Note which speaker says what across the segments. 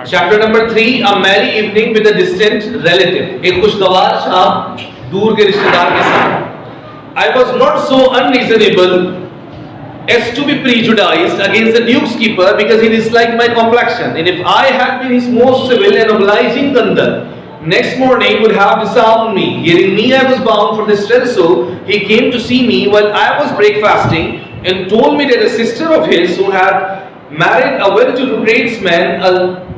Speaker 1: Chapter number 3, a merry evening with a distant relative. एक खुशगवार शाम दूर के रिश्तेदार के साथ. I was not so unreasonable as to be prejudiced against the Duke's keeper because he disliked my complexion, and if I had been his most civil and obliging conduct, next morning would have disarmed me. Hearing me I was bound for the Strelso, he came to see me while I was breakfasting and told me that a sister of his who had married a well-to-do tradesman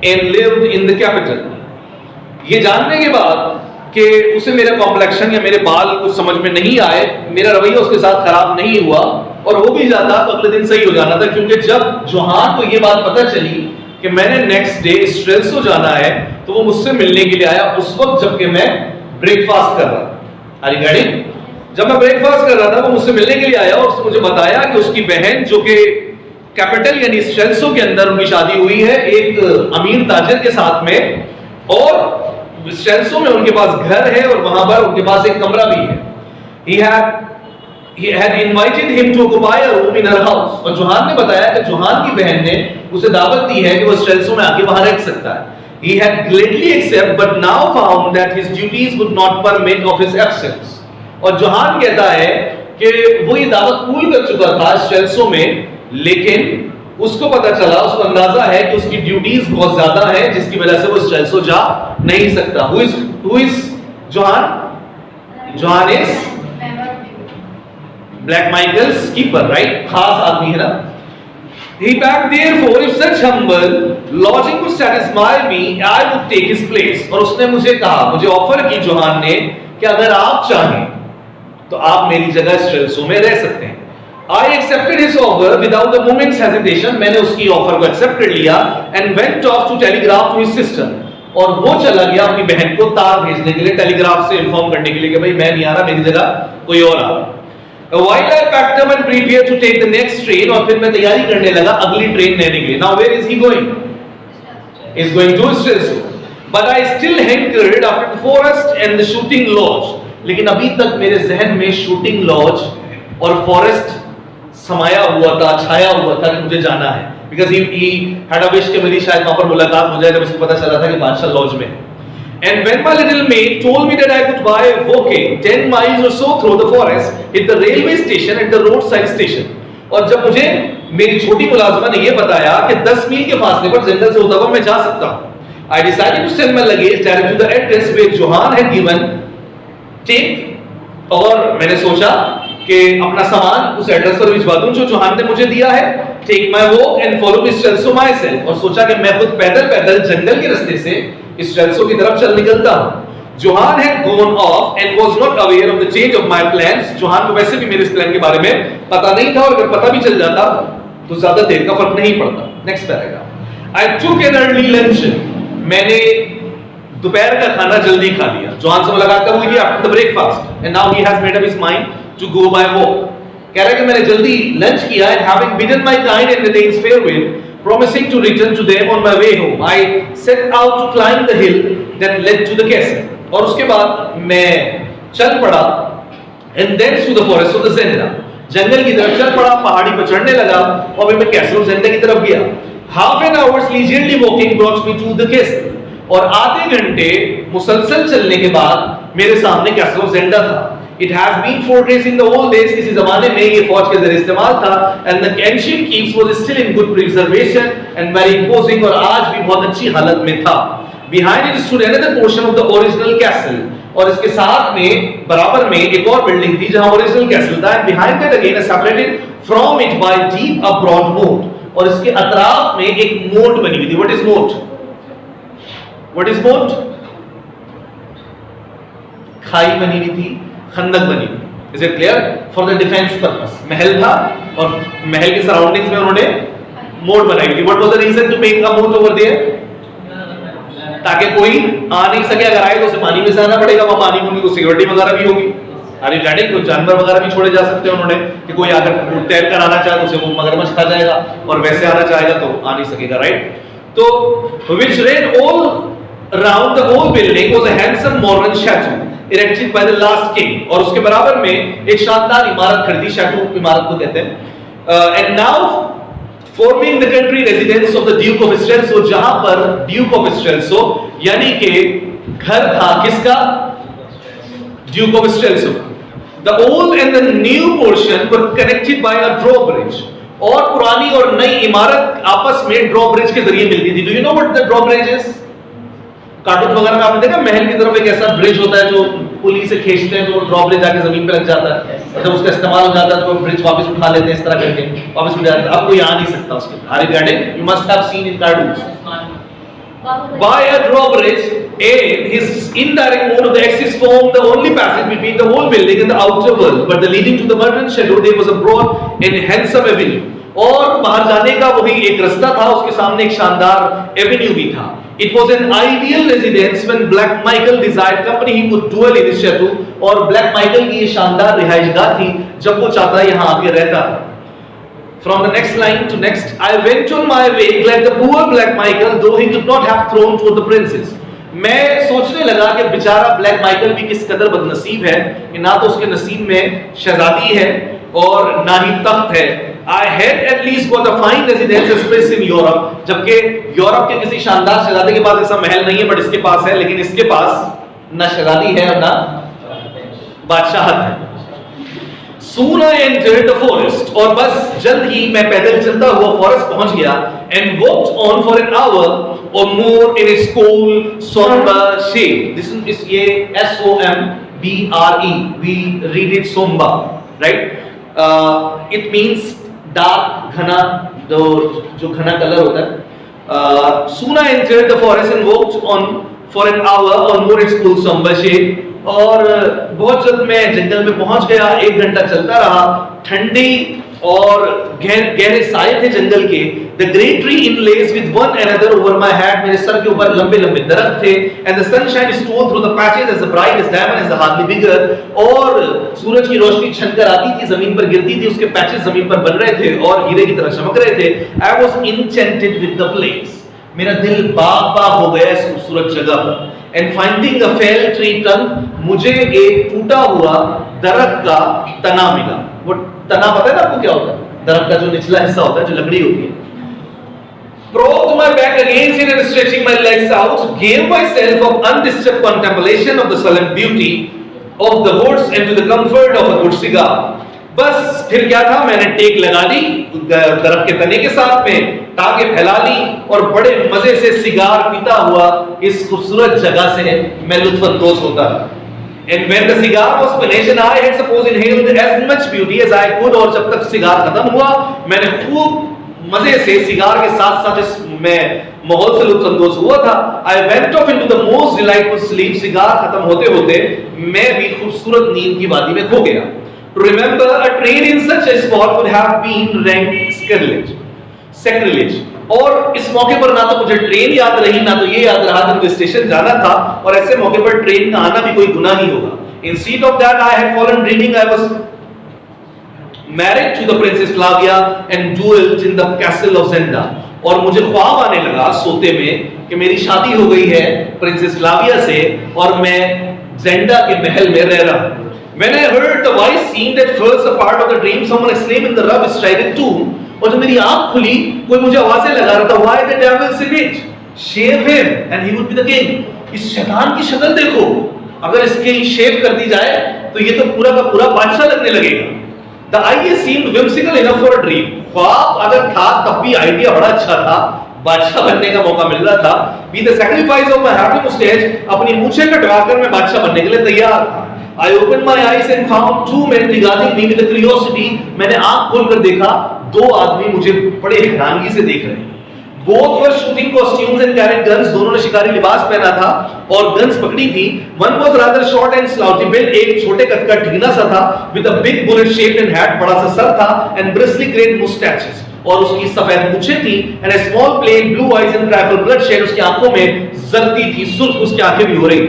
Speaker 1: and lived in the capital. ये जानने के बाद कि उसे मेरा complexion या मेरे बाल कुछ समझ में नहीं आए, मेरा रवैया उसके साथ खराब नहीं हुआ और हो भी जाता तो अगले दिन सही हो जाना था, क्योंकि जब जोहान को ये बात पता चली कि मैंने नेक्स्ट डे स्ट्रेल्सो जाना है तो वो मुझसे मिलने के लिए आया उस वक्त जबकि मैं ब्रेकफास्ट कर रहा था. Are you getting? जब मैं ब्रेकफास्ट कर रहा था वो मुझसे मिलने के लिए आया और उसने मुझे बताया कि उसकी बहन जो कि कैपिटल यानी स्ट्रेल्सो के अंदर उनकी शादी हुई है एक अमीर ताजिर के साथ में, और स्ट्रेल्सो में उनके पास घर है और वहां पर उनके पास एक कमरा भी है. He had invited him to occupy a room in her house. और जोहान ने बताया कि जोहान की बहन ने उसे दावत दी है कि वो स्ट्रेल्सो में आके वहां रह सकता है. He had gladly accepted but now found that his duties would not permit of his absence. और जोहान कहता है कि वो ये दावत कबूल कर चुका था स्ट्रेल्सो में, लेकिन उसको पता चला, उसको अंदाजा है कि उसकी ड्यूटीज बहुत ज्यादा है जिसकी वजह से वो स्ट्रेल्सो जा नहीं सकता. Who is Johan? Johan is black Michael's keeper, right? खास आदमी है ना. He begged therefore if such humble lodging would satisfy me, I would take his place. और उसने मुझे कहा, मुझे ऑफर की जोहान ने कि अगर आप चाहें तो आप मेरी जगह स्ट्रेल्सो में रह सकते हैं. I accepted his offer without a moment's hesitation. मैंने उसकी ऑफर को एक्सेप्ट कर लिया and went off to telegraph to his sister. और वो चला गया अपनी बहन को तार भेजने के लिए, टेलीग्राफ से इन्फॉर्म करने के लिए कि भाई मैं नहीं आ रहा, मेरी जगह कोई और आ रहा. While I packed up and prepared to take the next train, और फिर मैं तैयारी करने लगा अगली ट्रेन लेने के लिए. Now where is he going? He is going to Strelso. But I still hankered after the forest and the shooting lodge. लेकिन अभी तक मेरे जहन में शूटिंग लॉज और फॉरेस्ट समाया हुआ था, छाया हुआ था कि मुझे जाना है. Because he had a wish कि मेरी शायद वहां पर मुलाकात हो जाए जब उसको पता चला था कि बादशाह लॉज में. And when my little maid told me that I could buy a bouquet 10 miles or so through the forest at the railway station at the roadside station, और जब मुझे मेरी छोटी मुलाजिमा ने ये बताया कि 10 मील के फासले पर जेंडा से होता हुआ मैं जा सकता हूँ, I decided to send my luggage direct to the address where Johan had given. ठीक, और मैंने सोचा कि अपना सामान उस एड्रेस पर भिजवा दूं जो जोहान ने मुझे दिया है. Take my walk and follow स्ट्रेल्सो मायसेल्फ, और सोचा कि मैं खुद पैदल पैदल जंगल के रास्ते से स्ट्रेल्सो की तरफ चल निकलता हूं. Johan had gone off and was not aware of the change of my plans. Johan को वैसे भी मेरे इस प्लान के बारे में पता नहीं था, और अगर पता भी चल जाता तो ज्यादा देर का फर्क नहीं पड़ता. Next paragraph. I took an early lunch. मैंने दोपहर का खाना जल्दी खा लिया. जोहान से मुलाकात कब हुई थी? After the breakfast. And now he has made up his mind to go by walk. कह रहा है कि मैंने जल्दी लंच किया and having bidden my kind and the day's farewell, promising to return to them on my way home, I set out to climb the hill that led to the castle. और उसके बाद मैं चल पड़ा and thence to the forest of the Zenda. जंगल की तरफ चल पड़ा, पहाड़ी पर चढ़ने लगा और फिर मैं कैसल ऑफ ज़ेंडा की तरफ गया. Half an hour's leisurely walking brought me to the castle. और आधे घंटे मुसलसल चलने के बाद मेरे सामने कैसल ऑफ ज़ेंडा था. It has been fortress in the old days. इसी ज़माने में ये फौज के ज़रिए इस्तेमाल था. And the ancient keeps was still in good preservation and very imposing, और आज भी बहुत अच्छी हालत में था. Behind it stood another portion of the original castle. और इसके साथ में बराबर में एक और बिल्डिंग थी जहां ओरिजिनल कैसल था. And behind that again separated from it by deep a broad moat. और इसके अतराफ में एक मोट बनी हुई थी. What is moat? What is moat? खाई बनी हुई थी, खंदक बनी हुई. Is it clear? For the defense purpose. महल था और महल के सराउंडिंग्स में उन्होंने मोट बनाई हुई थी. What was the reason to make a moat over there? ताकि कोई आ नहीं सके, अगर आए तो उसे पानी में से आना पड़ेगा. वहां पानी में उनको सिक्योरिटी वगैरह भी होगी. अरे जाने कुछ जानवर वगैरह भी छोड़े जा सकते हैं उन्होंने, कि कोई अगर तैर कर आना चाहे तो उसे वो मगरमच्छ खा जाएगा, और वैसे आना चाहेगा तो आ नहीं सकेगा. राइट? तो which ran all around the whole building was a handsome modern chateau erected by the last king. और उसके बराबर में एक शानदार इमारत खड़ी थी. chateau इमारत को कहते हैं. And now forming the country residence of the Duke of Strelso, जहां पर Duke of Strelso यानी कि घर था किसका? Duke of Strelso. The old and the new portion were connected by a drawbridge. और पुरानी और नई इमारत आपस में ड्रॉब्रिज के जरिए मिलती थी. Do you know what the drawbridge is? Cartoon वगैरह में आपने देखा महल की तरफ एक ऐसा ब्रिज होता है जो पुली से खींचते हैं तो ड्रॉब्रिज आके जमीन पे लग जाता है और जब उसका इस्तेमाल हो जाता है तो ब्रिज वापस उठा लेते हैं इस तरह करके वापस उठ जाता है. अब कोई आ नहीं सकता उसके. Are you getting? You must have seen in cartoons. By a drawbridge, and his indirect mode of the access formed the only passage between the whole building and the outer world. But the leading to the merchant shallow there was a broad and handsome avenue. और बाहर जाने का वही एक रास्ता था, उसके सामने एक शानदार एवेन्यू भी था. It was an ideal residence when Black Michael desired company he could dwell in his chateau. और Black Michael की ये शानदार रिहाइशगाह थी जब वो चाहता यहाँ आके रहता था. From the next line to next, I went on my way like the poor Black Michael, though he could not have thrown toward the princess. मैं सोचने लगा कि बेचारा ब्लैक माइकल भी किस कदर बदनसीब है कि ना तो उसके नसीब में शहजादी है और ना ही तख्त है. I had at least got a fine residence as prince in Europe. जबकि यूरोप के किसी शानदार शहजादे के पास ऐसा महल नहीं है, बट इसके पास है. लेकिन इसके पास ना शहजादी है और ना बादशाहत है. Soon I entered the forest. और बस जल्द ही मैं पैदल चलता हुआ फॉरेस्ट पहुंच गया. And walked on for an hour or more in a cool somber shade. This is ये SOMBRE. We read it somber, right? It means dark, घना, जो घना कलर होता है. Soon I entered the forest and walked on for an hour or more in its cool somber shade. और बहुत जल्द मैं जंगल में पहुंच गया. 1 घंटा चलता रहा. ठंडी और गहरे साए थे जंगल के. The great tree inlays with one another over my head. मेरे सर के ऊपर लंबे लंबे दरख्त थे. And the sunshine stole through the patches as bright as diamond as the hardly bigger. और सूरज की रोशनी छनकर आती थी, जमीन पर गिरती थी, उसके पैचेस जमीन पर बन रहे थे और हीरे की तरह चमक रहे थे. I was enchanted with the place. मेरा दिल बाग हो गया इस खूबसूरत जगह पर. And finding a fell tree trunk, मुझे एक टूटा हुआ दरख्त का तना मिला. वो तना पता है ना आपको क्या होता है? दरख्त का जो निचला हिस्सा होता है, जो लकड़ी होती है. Propped my back against it and stretching my legs out, gave myself of undisturbed contemplation of the solemn beauty of the woods and to the comfort of a good cigar. बस फिर क्या था, मैंने टेक लगा ली दरख्त के तने के साथ में, टांगे फैला ली और बड़े मजे से सिगार पीता हुआ इस खूबसूरत जगह से मैं लुत्फानंदोज होता. And when the cigar was finished and I had suppose inhaled as much beauty as I could, और जब तक सिगार खत्म हुआ मैंने खूब मजे से सिगार के साथ साथ इस मैं माहौल से लुत्फानंदोज हुआ था. I went off into the most delightful sleep. Cigar खत्म होते होते मैं भी खूबसूरत नींद की वादी में खो गया. To remember a train in such a spot would have been ranked sacrilege. और इस मौके पर ना तो मुझे ट्रेन याद रही, ना तो ये याद रहा कि मुझे स्टेशन जाना था, और ऐसे मौके पर ट्रेन का आना भी कोई गुनाह ही होगा. Instead of that, I had fallen dreaming I was married to the princess Flavia and dwelt in the castle of Zenda. और मुझे ख्वाब आने लगा सोते में कि मेरी शादी हो गई है प्रिंसेस फ्लाविया से और मैं जेंडा के महल में रह रहा हूं. When I heard the voice seemed at first a part of the dream, someone exclaimed in the rough strided tomb. और जब मेरी आंख खुली कोई मुझे आवाजें लगा रहा था. Why the devil sin it? Shave him and he would be the king. इस शैतान की शक्ल देखो, अगर इसकी शेव कर दी जाए तो ये तो पूरा का पूरा बादशाह लगने लगेगा. The idea seemed whimsical enough for a dream. ख्वाब अगर था तब भी आइडिया बड़ा अच्छा था, बादशाह बनने का मौका मिल रहा था. Be the sacrifice of my happy mustache, अपनी मूछें कटवाकर मैं बादशाह बनने के लिए तैयार था. I opened my eyes and found 2 men regarding me with curiosity. मैंने आंख खोलकर देखा 2 आदमी मुझे बड़े हैरानगी से देख रहे हैं. Both were shooting costumes and carried guns. दोनों ने शिकारी लिबास पहना था और गन्स पकड़ी थी. One was rather short and slouchy built, एक छोटे कद का ढीना सा था, with a big bullet shaped hat, बड़ा सा सर था, and bristly grey mustaches. और उसकी सफेद मूछें थी, and a small plain blue eyes and trifle bloodshed. उसकी आंखों में जलती थी, सुर्ख उसकी आंखें भी हो रही.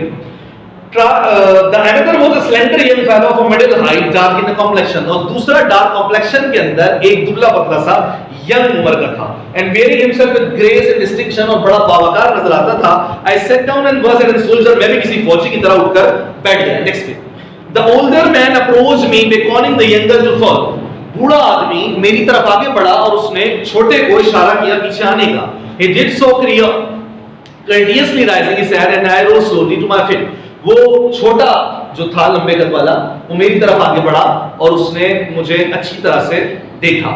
Speaker 1: The another was a slender young fellow of a middle height, dark in the complexion. और दूसरा dark complexion के अंदर एक दुबला पतला सा यंग उम्र का था. And wearing himself with grace and distinction, और बड़ा बावकार नजर आता था. I sat down and was a soldier. मैं भी किसी फौजी की तरह उठकर बैठ गया. Next day, the older man approached me, beckoning the younger to follow. बूढ़ा आदमी मेरी तरफ आगे बढ़ा और उसने छोटे को इशारा किया पीछे आने का. He did so courteously rising his hand and I rose slowly to my feet. वो छोटा जो था लंबे कद वाला वो मेरी तरफ आगे बढ़ा और उसने मुझे अच्छी तरह से देखा.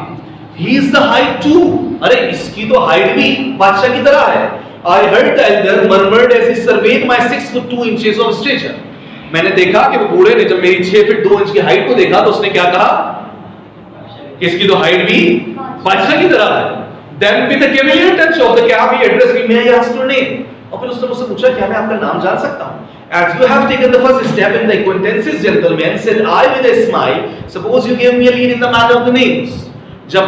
Speaker 1: He is the height too. अरे इसकी तो हाइट भी बादशाह की तरह है. I heard the elder murmured as he surveyed my 6 foot 2 inches of stature. मैंने देखा कि वो बूढ़े ने जब मेरी 6 फीट 2 इंच की हाइट को देखा तो उसने क्या कहा कि इसकी तो हाइट भी बादशाह की तरह है. Then with a cavalier touch of the cap he addressed me, may I ask your name? और फिर उसने मुझसे पूछा क्या मैं आपका नाम जान सकता हूँ? As you have taken the first step in the acquaintances, gentlemen, said I with a smile, suppose you give me a lead in the matter of the names. जब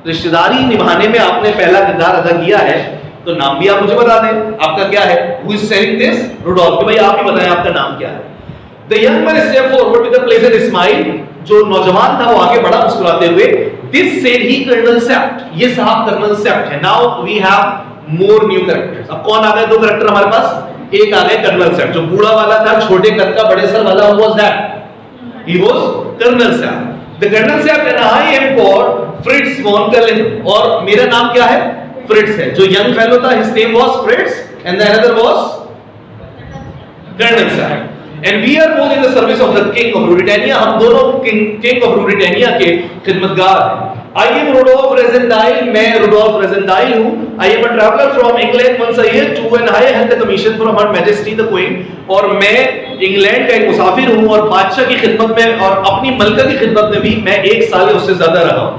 Speaker 1: रिश्तेदारी निभाने में आपने पहला किरदार अदा किया है तो नाम भी आप मुझे बता दें. आपका क्या है? Who is saying this? Rudolph. भाई आप ही बताएं आपका नाम क्या है. The young man stepped forward with a pleasant smile. जो नौजवान था वो आगे बढ़ा मुस्कुराते हुए. This said he Colonel Sept. ये साहब कर्नल सेप्ट है. Now we have more new characters. अब कौन आ गए? दो कैरेक्टर हमारे पास. एक आ गए कर्नल सेप्ट. जो बूढ़ा वाला था छोटे कद का बड़े सर वाला who was that? He was Colonel Sept. The Colonel Sept and I am called Fritz von Kellen. और मेरा नाम क्या है? Fritz है. जो young fellow था his name was Fritz and the another was Colonel Sept. And we are both in the service of the King of Ruritania. हम दोनों King of Ruritania के खिदमतगार हैं. I am Rudolf Rezendail. मैं Rudolf Rezendail हूँ. I am a traveler from England once a year too, and I had the commission from Her Majesty the Queen. और मैं England का एक मुसाफिर हूँ और बादशाह की खिदमत में और अपनी मलका की खिदमत में भी मैं 1 साल उससे ज्यादा रहा हूँ.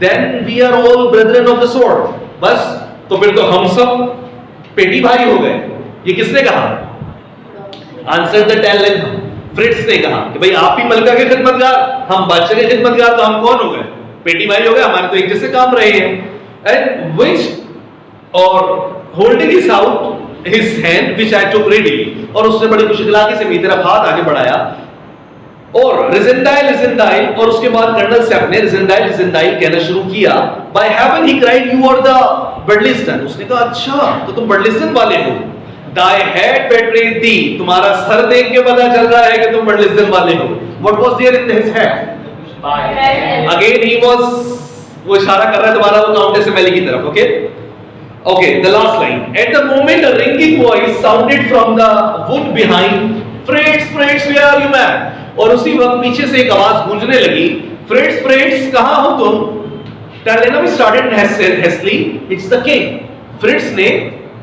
Speaker 1: Then we are all brethren of the sword. बस तो फिर तो हम सब पेटी भाई हो गए. ये किसने कहा? Answer the talent. फ्रिट्स ने कहा कि भाई आप भी मलका के खिदमतगार, हम बादशाह के खिदमतगार, तो हम कौन हो गए? पेटी भाई हो गए. हमारे तो एक जैसे काम रहे हैं. एंड व्हिच और holding his out his hand which I took readily. और उसने बड़ी खुशगवारी से मेरी तरफ हाथ आगे बढ़ाया. और रिजेंडाइल और उसके बाद कर्नल सेप्ट ने रिजेंडाइल कहना शुरू किया. By heaven he cried you are the Birlstone. उसने कहा अच्छा तो तुम बर्लिस्टन वाले हो. Thy head betrayed thee. तुम्हारा सर देख के पता चल रहा है कि तुम बर्लिस्टन वाले हो. What was there in his head? Again he was वो इशारा कर रहा है तुम्हारा वो काउंटेस एमएलए की तरफ. Okay, the last line. At the moment a ringing voice sounded from the wood behind. Fritz, where are you man? और उसी वक्त पीछे से एक आवाज गूंजने लगी. Fritz, कहाँ हो तुम? Talenum started hastily. It's the king. Fritz ने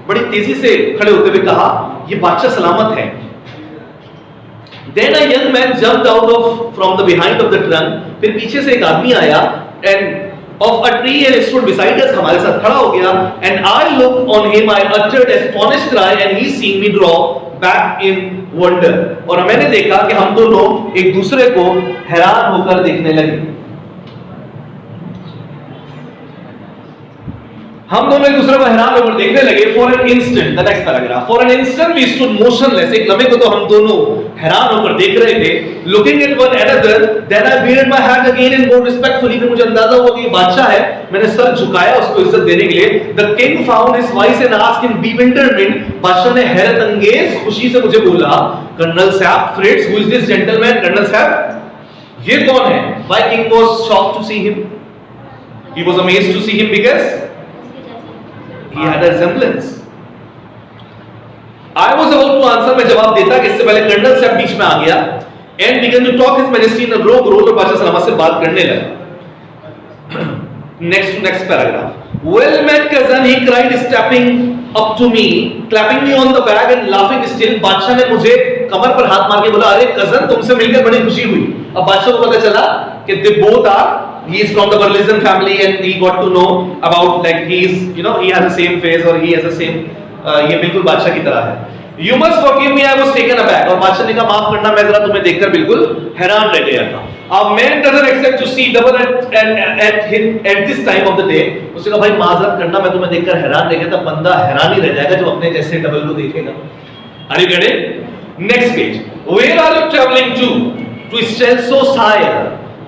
Speaker 1: बड़ी तेजी से खड़े होते हुए कहा ये बादशाह सलामत है. Then a young man jumped out from the behind of the trunk. फिर पीछे से एक आदमी आया and of a tree and stood beside us. हमारे साथ खड़ा हो गया. And I looked on him. I uttered a astonished cry and he seeing me draw back in wonder. और मैंने देखा कि हम दोनों एक दूसरे को हैरान होकर देखने लगे. हम दोनों एक दूसरे को हैरान होकर देखने लगे. For an instant, the next paragraph. For an instant we stood motionless. एक लम्हे को तो हम दोनों हैरान होकर देख रहे थे. Looking at one another, then I bared my hand again and bowed respectfully. फिर मुझे अंदाजा हुआ कि बादशाह है. मैंने सर झुकाया उसको इज्जत देने के लिए. The king found his voice and asked in bewilderment. बादशाह ने हैरत अंगेज खुशी से मुझे बोला, Colonel Sept, Fritz, who is this gentleman? Colonel Sept, ये कौन है? My king was shocked to see him. He was amazed to see him because he had a resemblance. I was about to answer. मैं जवाब देता कि इससे पहले colonel सेप्ट बीच में आ गया and began to talk his majesty in a low और बादशाह सलामत से बात करने लगा. Next paragraph. Well met cousin, he cried, stepping up to me, clapping me on the back and laughing still. बादशाह ने मुझे कमर पर हाथ मार के बोला अरे कजन तुमसे मिलकर बड़ी खुशी हुई. अब बादशाह को पता चला कि they both are he is from the Burleson family and he got to know about like he is he has the same face or he has the same ये बिल्कुल बादशाह की तरह है. You must forgive me, I was taken aback. और बादशाह ने कहा माफ करना मैं जरा तुम्हें देखकर बिल्कुल हैरान रह गया था. A man doesn't expect to see double at this time of the day. उसने कहा भाई माजरत करना मैं तुम्हें देखकर हैरान रह गया था. बंदा हैरान ही रह जाएगा जब अपने जैसे डबल को देखेगा. Are you getting? Next page. Where are you traveling to? To Stelso sire.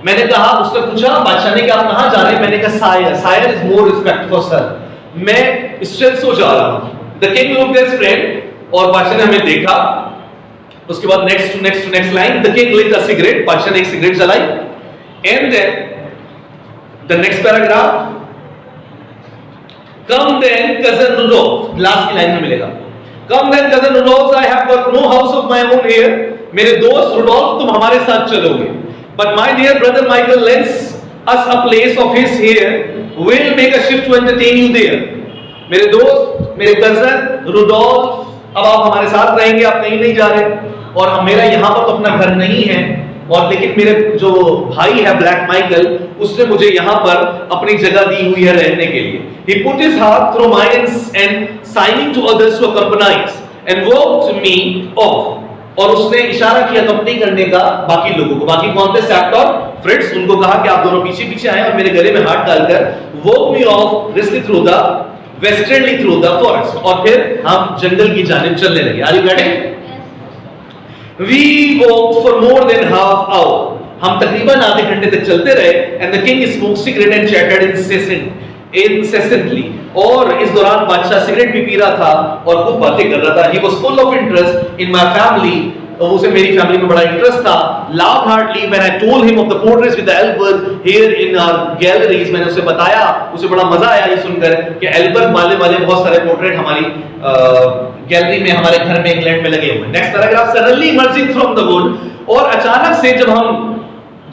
Speaker 1: मैंने कहा उसने पूछा बादशाह ने कि आप कहाँ जा रहे हैं? मैंने कहा sire is more respect for sir. मैं स्टेल्सो जा रहा हूँ. The king looked at his friend और बादशाह ने हमें देखा. उसके बाद next line. The king lit a cigarette. बादशाह ने एक सिगरेट जलाई. And then The next paragraph. Come then, cousin Rudolph. Last की लाइन में मिलेगा. Come then, cousin Rudolph. I have got no house of my own here. मेरे दोस्त Rudolf तुम हमारे साथ चलोगे. But my dear brother Michael lends us a place of his here. We'll make a shift to entertain you there. मेरे दोस्त, मेरे cousin Rudolf, अब आप हमारे साथ रहेंगे, आप कहीं नहीं जा रहे. और मेरा यहाँ पर तो अपना घर नहीं है. और लेकिन मेरे जो भाई है ब्लैक माइकल, उसने मुझे यहाँ पर अपनी जगह दी हुई है रहने के लिए. He put his heart through mine and signing to others to accompany us and walked me off. और उसने इशारा किया कंपनी करने का बाकी लोगों को. बाकी कौन थे? सैक्ट और फ्रिट्ज. उनको कहा कि आप दोनों पीछे पीछे आए और मेरे गले में हाथ डालकर walk me off briskly through the westernly through the forest. और फिर हम जंगल की जानिब चलने लगे. Are you getting? We walked for more than half hour. हम तकरीबन आधे घंटे तक चलते रहे. And the king smoked cigarette and chattered incessantly. और इस दौरान बादशाह सिगरेट भी पी रहा था और खूब बातें कर रहा था. He was full of interest in my family. उसे मेरी फैमिली में बड़ा इंटरेस्ट था. Laughed heartily when I told him of the portraits with the Elberg here in our galleries. मैंने उसे बताया, उसे बड़ा मजा आया ये सुनकर कि एल्बर्ग वाले बहुत सारे पोर्ट्रेट हमारी गैलरी में, हमारे घर में, इंग्लैंड में लगे हुए हैं. Next paragraph. Suddenly emerging from the wood. और अचानक से जब हम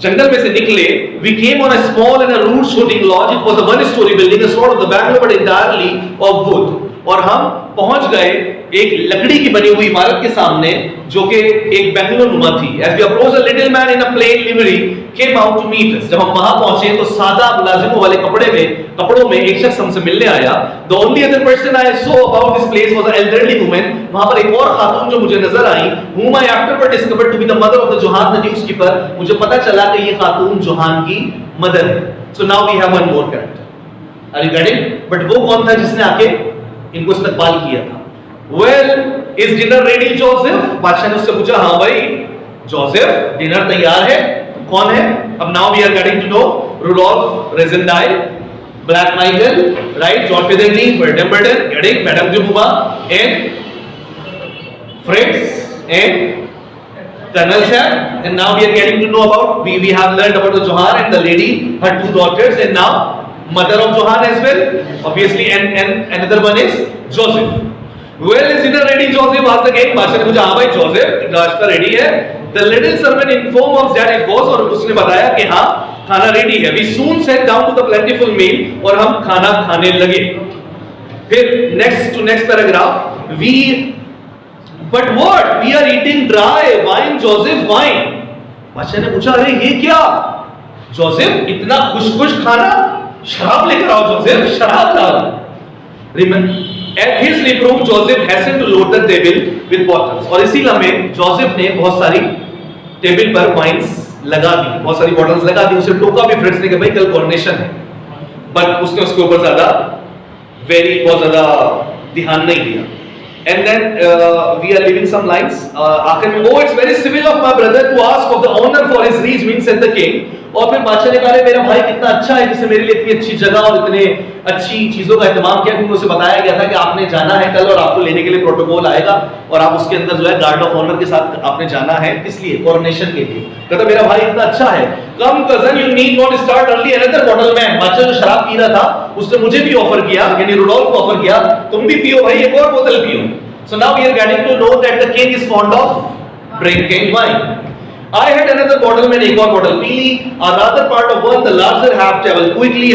Speaker 1: जंगल में से निकले, we came on a small and a rude shooting lodge. It was a one-story building, a sort of the Bangalore but entirely of wood. और हम पहुंच गए एक लकड़ी की बनी हुई इमारत के सामने जो कि एक बेंगलोर नुमा थी. As we approached, a little man in a plain livery came out to meet us. जब हम वहां पहुंचे तो सादा मुलाजिमों वाले कपड़ों में एक शख्स हमसे मिलने आया. The only other person I saw about this place was an elderly woman. वहां पर एक और खातून जो मुझे नजर आई, whom I afterward discovered to be the mother of the Johan, the newskeeper. मुझे पता चला कि ये खातून जोहान की मदर है. So now we have one more character. Are you getting? But वो कौन था जिसने आके इनको इस्तकबाल किया था? Well, is dinner ready, Joseph? बादशाह ने उससे पूछा. हाँ भाई जोसेफ, डिनर तैयार है. कौन है? अब now we are getting to know Rudolph Rezendai, Black Michael, right? George Fideni, Burden, getting Madame Jumuma, and Fritz, and Colonel Shah. And now we are getting to know about, we have learned about the Johan and the lady, her two daughters, and now mother of Johan as well, obviously, and another one is Joseph. Well, is dinner ready, Joseph? asked the king. बादशाह ने पूछा. हाँ भाई Joseph, नाश्ता ready है. The little servant informed us that it was, और उसने बताया कि हाँ खाना रेडी है. We soon sat down to the plentiful meal, और हम खाना खाने लगे. फिर next paragraph. But what? We are eating dry wine, Joseph, wine. बादशाह ने पूछा. अरे ये क्या जोसेफ, इतना खुश खाना? शराब लेकर आओ जोसेफ, शराब लाओ. Remember, at his reproof, Joseph hastened to load the table with bottles. और इसी लम्हे जोसेफ ने बहुत सारी टेबल पर वाइन्स लगा दी, बहुत सारी बॉटल्स लगा दी. उसे टोका भी फ्रेंड्स ने कि भाई कल कॉर्नेशन है, बट उसने उसके ऊपर बहुत ज्यादा ध्यान नहीं दिया. And then we are leaving some lines. आखिर में, oh, it's very civil of my brother to ask of the owner for his reasoning, said the king. और फिर बादशाह ने कहा मेरा भाई कितना अच्छा है जिसने मेरे लिए इतनी अच्छी जगह और इतने अच्छी चीजों का इंतजाम किया. क्योंकि उसे बताया गया था कि आपने जाना है कल और आपको लेने के लिए प्रोटोकॉल आएगा और आप उसके अंदर जो है गार्ड ऑफ ऑनर के साथ आपने जाना है. किस लिए? कोरोनेशन के लिए. कहता मेरा भाई इतना अच्छा है. Come cousin, you need not start early, another bottle man. बादशाह जो शराब पी रहा था उसने मुझे भी ऑफर किया, यानी रुडोल्फ को ऑफर किया, तुम भी पियो भाई, एक और बोतल पियो. So now we are getting to know that the king is fond of drinking wine. I had another bottle, मैंने एक और बॉटल पी ली. A rather part of one, the larger half traveled quickly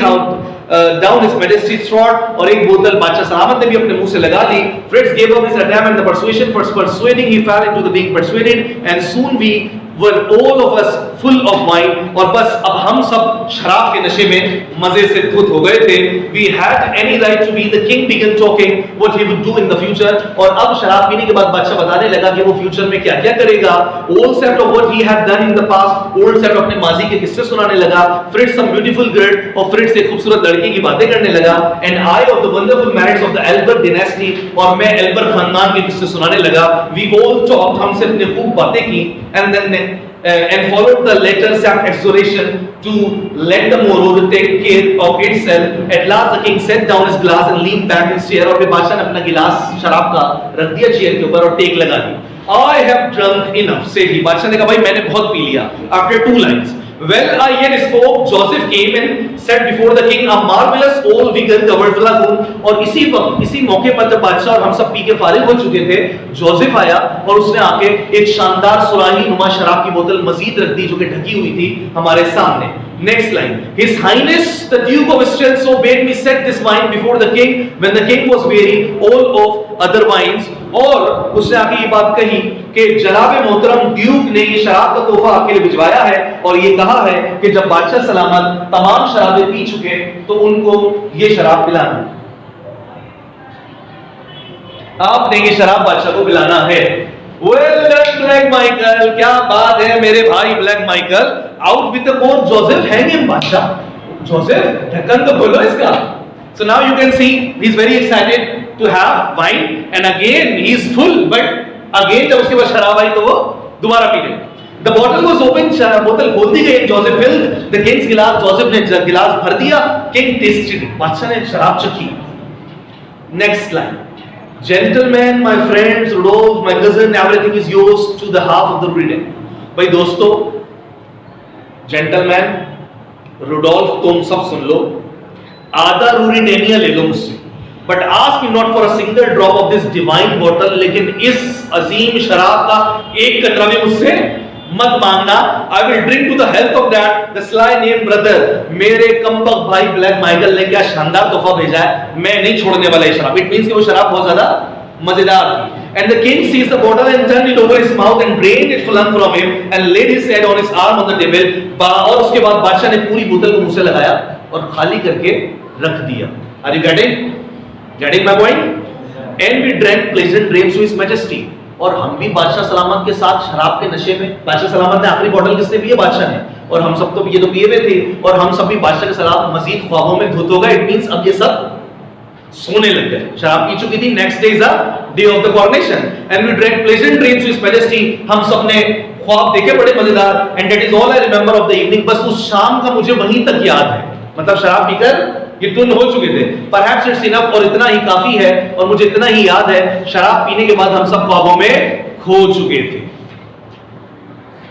Speaker 1: down his majesty's throat. और एक बोतल बादशाह सलामत ने भी अपने मुंह से लगा ली. Fritz gave up his attempt and the persuasion for persuading, he fell into the being persuaded, and soon we were all of us full of wine. और बस अब हम सब शराब के नशे में मजे से धुत हो गए थे. We had any right to be. The king began talking what he would do in the future. और अब शराब पीने के बाद बादशाह बताने लगा कि वो फ्यूचर में क्या क्या करेगा. Old set of what he had done in the past. Old set अपने माजी के किस्से सुनाने लगा. Fritz some beautiful girl, और Fritz एक खूबसूरत लड़की की बातें करने लगा. And I of the wonderful merits of the Elberg dynasty, और मैं एल्बर्ग खानदान के किस्से सुनाने लगा. We all talked, हम सब ने खूब बातें की. And then and followed the letters and exhortation to let the moreover take care of itself. At last the king set down his glass and leaned back in his chair. और फिर बादशाह ने अपना गिलास शराब का रख दिया चेयर के ऊपर और टेक लगा दी. I have drunk enough, said he. बादशाह ने कहा भाई मैंने बहुत पी लिया. After two lines, When I yet spoke, Joseph came and set before the king a marvelous old vicar covered with lagoon. और इसी वक्त इसी मौके पर जब बादशाह और हम सब पी के फारिग हो चुके थे, जोसेफ आया और उसने आके एक शानदार सुराही नुमा शराब की बोतल मजीद रख दी जो कि ढकी हुई थी हमारे सामने. Next line. His Highness the Duke of Strelso bade me set this wine before the king when the king was weary all of other wines. और उसने आके ये बात कही कि जनाब मोहतरम ड्यूक ने ये शराब का तोहफा आपके लिए भिजवाया है और ये कहा है कि जब बादशाह सलामत तमाम शराबें पी चुके तो उनको ये शराब पिलाना. आपने ये शराब बादशाह को पिलाना है. Well done, Black Michael. क्या बात है मेरे भाई black Michael. Out with the coat, Joseph. Hang him, बादशाह. Joseph, ढक्कन तो खोलो इसका. So now you can see he's very excited to have wine and again he is full. But again जब उसके पास शराब आई तो वो दोबारा पी गए. The bottle was opened. बोतल खोल दी गई. Joseph filled the king's glass. Joseph ने गिलास भर दिया. King tasted. बादशाह ने शराब चखी. Next line. Gentlemen, my friends, Rudolph, my cousin, everything is yours to the half of the reading. भाई दोस्तों, gentleman, Rudolph, तुम सब सुन लो. आधा रूरिडेनिया ले लो मुझसे. But ask me not for a single drop of this divine bottle. लेकिन इस अजीम शराब का एक कतरा भी मुझसे मत मांगना. I will drink to the health of that the sly named brother. मेरे कमबख्त भाई ब्लैक माइकल ने क्या शानदार तोहफा भेजा है. मैं नहीं छोड़ने वाला ये शराब. It means कि वो शराब बहुत ज्यादा मजेदार थी. And the king seized the bottle and turned it over his mouth and drained it flung from him and laid his head on his arm on the table. और उसके बाद बादशाह ने पूरी बोतल को मुंह से लगाया और खाली करके रख दिया. Are you getting my point? And we drank pleasant drinks to his majesty. और हम भी बादशाह सलामत के साथ शराब के नशे में. बादशाह सलामत ने आखिरी बोतल किसने पी है? बादशाह ने. और हम सब तो ये तो पिए हुए थे और हम सब भी बादशाह के साथ मजीद ख्वाबों में धुत हो गए. इट मींस अब ये सब सोने लग गए. शराब पी चुकी थी. Next day is the day of the coronation and we drank pleasant drinks to his majesty. हम सब ने ख्वाब देखे बड़े मजेदार. And that is all I remember of the evening. बस उस शाम का मुझे वहीं तक याद है. मतलब शराब पीकर ये टुन हो चुके थे. Perhaps it's enough और इतना ही काफी है और मुझे इतना ही याद है. शराब पीने के बाद हम सब ख्वाबों में खो चुके थे.